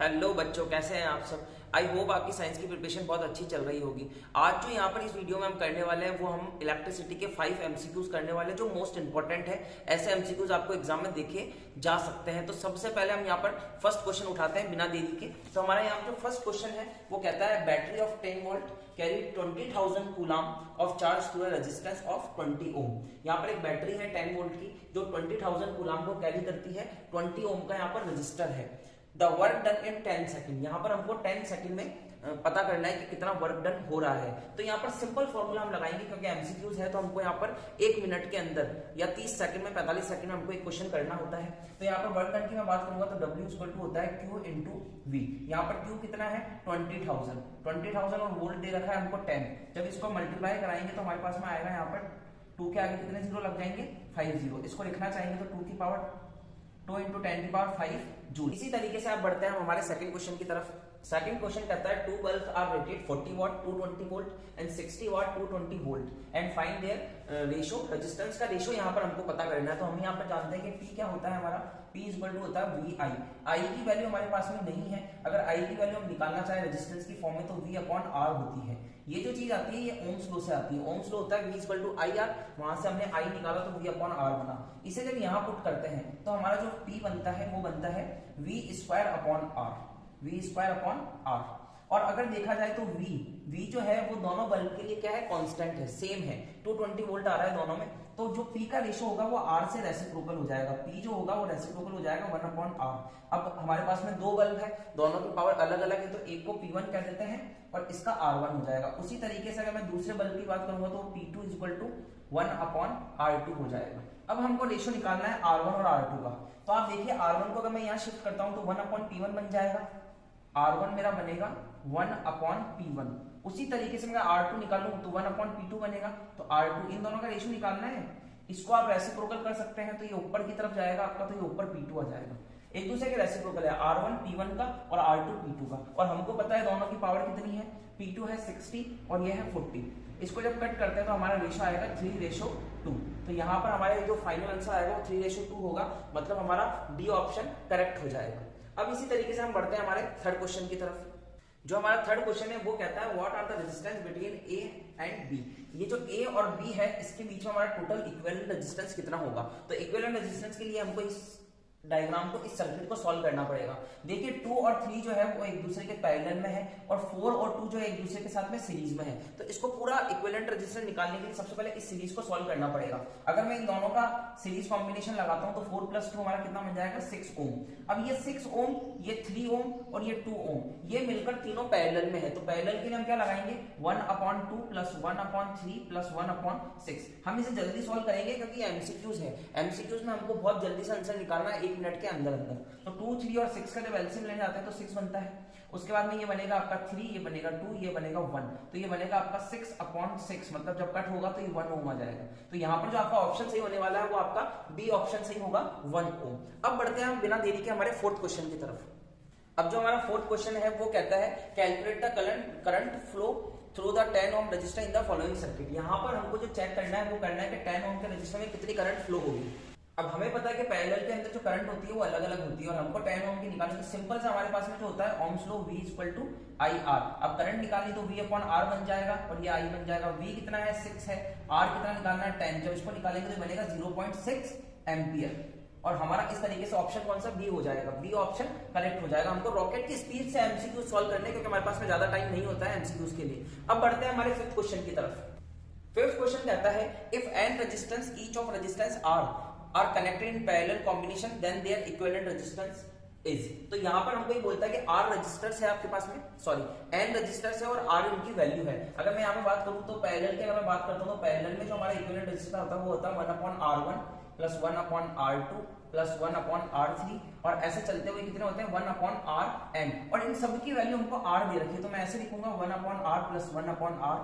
Hello बच्चों, कैसे हैं आप सब। आई होप आपकी साइंस की प्रिपरेशन बहुत अच्छी चल रही होगी। आज जो यहाँ पर इस वीडियो में हम करने वाले हैं वो हम इलेक्ट्रिसिटी के 5 एमसीक्यूज करने वाले हैं जो मोस्ट इंपॉर्टेंट है। ऐसे एमसीक्यूज आपको एग्जाम में देखे जा सकते हैं। तो सबसे पहले हम यहाँ पर फर्स्ट क्वेश्चन उठाते हैं बिना देरी के। तो हमारा यहाँ पर जो फर्स्ट क्वेश्चन है वो कहता है battery of 10 volt carry 20,000 coulomb of charge through a resistance of 20 ओम। यहाँ पर एक बैटरी है 10 वोल्ट की जो 20,000 कूलम को कैरी करती है। 20 ओम का यहाँ पर रजिस्टर है। The work done in 10 second. यहाँ पर हमको 10 सेकंड में पता करना है कि कितना वर्क डन हो रहा है। तो यहाँ पर सिंपल फॉर्मूला हम लगाएंगे क्योंकि एमसीक्यूज है तो हमको यहाँ पर 1 मिनट के अंदर या 30 सेकंड में 45 सेकंड में हमको एक क्वेश्चन करना होता है। तो यहाँ पर वर्क डन की मैं बात करूंगा तो W इक्वल टू होता है Q इंटू V। यहाँ पर Q कितना है 20,000 और वोल्ट दे रखा है हमको 10। जब इसको मल्टीप्लाई कराएंगे तो हमारे पास में आएगा यहाँ पर 2 के आगे कितने जीरो लग जाएंगे 5 जीरो। इसको लिखना चाहेंगे तो 2 की पावर 2 इंटू 10 की पावर 5 जूल। इसी तरीके से आप बढ़ते हैं हमारे सेकंड क्वेश्चन की तरफ। सेकंड क्वेश्चन कहता है 2 bulbs are rated 40 watt 220 volt and 60 watt 220 volt and find their ratio. Resistance का रेशियो यहाँ पर हमको पता करना है। तो हम यहाँ पर जानते हैं कि P क्या होता है हमारा, P इक्वल टू होता है VI। I की वैल्यू हमारे पास में नहीं है। अगर I की वैल्यू हम निकालना चाहे रेजिस्टेंस की फॉर्म में तो V अपॉन R होती है। ये जो चीज आती है ये ओम्स लॉ से आती है। ओम्स लॉ होता है V इक्वल टू IR। वहां से हमने I निकाला तो V अपॉन R बना। इसे जब यहाँ पुट करते हैं तो हमारा जो P बनता है वो बनता है V square upon R। V square upon R। और अगर देखा जाए तो V जो है वो दोनों बल्ब के लिए क्या है, कांस्टेंट है, सेम है। 220 वोल्ट आ रहा है दोनों में। तो जो P का रेशियो होगा वो R से रेसिप्रोकल हो जाएगा। P जो होगा वो रेसिप्रोकल हो जाएगा 1 अपॉन R। अब हमारे पास में दो बल्ब है, दोनों की पावर अलग अलग है तो एक को P1 कह देते हैं और इसका R1 हो जाएगा। उसी तरीके से अगर मैं दूसरे बल्ब की बात करूंगा तो P2 equal to 1 upon R2 हो जाएगा। अब हमको रेशियो निकालना है R1 और R2 का। तो आप देखिए R1 को अगर मैं यहाँ शिफ्ट करता हूं तो 1 अपॉन P1 बन जाएगा। R1 मेरा बनेगा 1 अपॉन P1। उसी तरीके से मैं R2 निकालूं तो 1 अपॉन P2 बनेगा। तो R2 इन दोनों का रेशियो निकालना है। इसको आप रेसिप्रोकल कर सकते हैं तो ये ऊपर की तरफ जाएगा आपका, तो ये ऊपर P2 आ जाएगा। एक दूसरे के रेसिप्रोकल है R1 P1 का और R2 P2 का। और हमको पता है दोनों की पावर कितनी है, P2 है 60 और ये है 40। इसको जब कट करते हैं तो हमारा रेशियो आएगा 3:2। तो यहाँ पर हमारे जो फाइनल आंसर आएगा वो 3:2 होगा। मतलब हमारा डी ऑप्शन करेक्ट हो जाएगा। अब इसी तरीके से हम बढ़ते हैं हमारे थर्ड क्वेश्चन की तरफ। जो हमारा थर्ड क्वेश्चन है वो कहता है what are the resistance between A and B। ये जो A और B है इसके बीच में हमारा टोटल इक्विवेलेंट रेजिस्टेंस कितना होगा। तो इक्विवेलेंट रेजिस्टेंस के लिए हमको इस डायग्राम को, इस सर्किट को सॉल्व करना पड़ेगा। देखिए 2 और 3 जो है वो एक दूसरे के पैरेलल में है और 4 और 2 जो है एक दूसरे के साथ में सीरीज में है। तो इसको पूरा इक्विवेलेंट रेजिस्टेंस निकालने के लिए सबसे पहले इस सीरीज को सॉल्व करना पड़ेगा। अगर मैं इन दोनों का सीरीज कॉम्बिनेशन लगाता हूं तो 4 + 2 हमारा कितना बन जाएगा 6 ओम। अब ये 6 ओम, ये 3 ओम और ये 2 ओम, ये मिलकर तीनों पैरेलल में है। तो पैरेलल के लिए हम क्या लगाएंगे 1 upon 2 plus 1 upon 3 plus 1 upon 6। हम इसे जल्दी सॉल्व करेंगे क्योंकि एमसीक्यूज है। एमसीक्यूज में हमको बहुत जल्दी से आंसर निकालना है 1 मिनट के अंदर। तो 2, 3 और 6 का जब एलसीएम लेने जाते हैं तो 6 बनता है। उसके बाद में ये बनेगा आपका 3, ये बनेगा 2, ये बनेगा 1। तो ये बनेगा आपका 6 अपॉन 6। मतलब जब कट होगा तो ये 1 ओम आ जाएगा। तो यहाँ पर जो आपका ऑप्शन सही होने वाला है वो आपका बी ऑप्शन सही होगा 1 ओम। अब बढ़ते हैं हम बिना देरी के हमारे फोर्थ क्वेश्चन की तरफ। अब जो हमारा फोर्थ क्वेश्चन है वो कहता है calculate the current flow through the 10 ohm resistor in the following circuit. यहाँ पर हमको जो चेक करना है वो करना है कि 10 ओम के रजिस्टर में कितनी करंट फ्लो होगी। अब हमें पता है कि पैरेलल के अंदर जो करंट होती है वो अलग अलग होती है और हमको 10 ओम की निकालनी है। तो सिंपल से हमारे पास में जो होता है Ohm's law V equal to IR। अब करंट निकालनी तो V अपॉन R बन जाएगा और ये I बन जाएगा। V कितना है 6 है, R कितना निकालना है 10। जब इसको निकालेंगे तो बनेगा 0.6 एम्पियर। और हमारा इस तरीके से ऑप्शन कौन सा बी हो जाएगा, बी ऑप्शन करेक्ट हो जाएगा। हमको रॉकेट की स्पीड से एमसीक्यू सॉल्व करने क्योंकि हमारे पास में ज्यादा टाइम नहीं होता है एमसीक्यूज के लिए। अब बढ़ते हैं हमारे फिफ्थ क्वेश्चन की तरफ। फिफ्थ क्वेश्चन कहता है if n resistance each of resistance are connected in parallel combination then their equivalent resistance is. तो यहाँ पर हमको ये बोलता है कि R रजिस्टर्स है आपके पास में, सॉरी N रजिस्टर्स है और R इनकी वैल्यू है। अगर मैं यहाँ पे बात करूँ तो पैरेलल की अगर मैं बात करता हूँ तो पैरेलल में जो हमारा इक्विवेलेंट रेजिस्टेंस होता है वो होता है 1 upon R1 plus 1 upon R2 plus 1 upon R3 और ऐसे चलते हुए कितने होते हैं 1 अपॉन Rn। और इन सब की वैल्यू हमको R दे रखी है तो मैं ऐसे लिखूंगा 1 upon R plus 1 upon R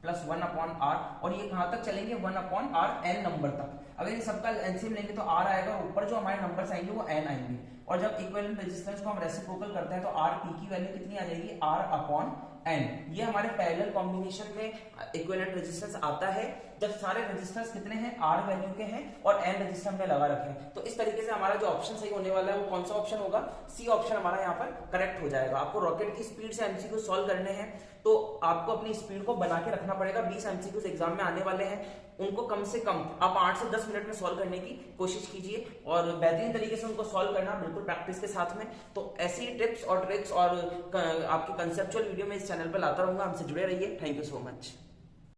plus 1 upon R और ये कहां तक चलेंगे 1 अपॉन Rn नंबर तक। अगर इन सबका एलसीएम लेंगे तो R आएगा, ऊपर जो हमारे नंबर्स आएंगे वो n आएंगे। और जब इक्विवेलेंट रेजिस्टेंस को हम रेसिप्रोकल करते हैं तो Rp की वैल्यू कितनी आ जाएगी R अपॉन एन, ये हमारे पैरेलल कॉम्बिनेशन में इक्विवेलेंट रेजिस्टेंस आता है जब सारे रेजिस्टेंस कितने हैं, आर वैल्यू के हैं और एन रेजिस्टेंस हमने लगा रखे हैं। तो इस तरीके से हमारा जो ऑप्शन सही होने वाला है वो कौन सा ऑप्शन होगा, सी ऑप्शन हमारा यहाँ पर करेक्ट हो जाएगा। आपको रॉकेट की स्पीड से एमसीक्यू सॉल्व करने हैं तो आपको अपनी स्पीड को बना के रखना पड़ेगा। 20 एमसीक्यूज एग्जाम में आने वाले हैं, उनको कम से कम आप 8 से 10 मिनट में सॉल्व करने की कोशिश कीजिए और बेहतरीन तरीके से उनको सॉल्व करना, बिल्कुल प्रैक्टिस के साथ में। तो ऐसी टिप्स और ट्रिक्स और आपकी कंसेप्चुअल वीडियो में इस चैनल पर लाता रहूंगा, हमसे जुड़े रहिए। Thank you so much.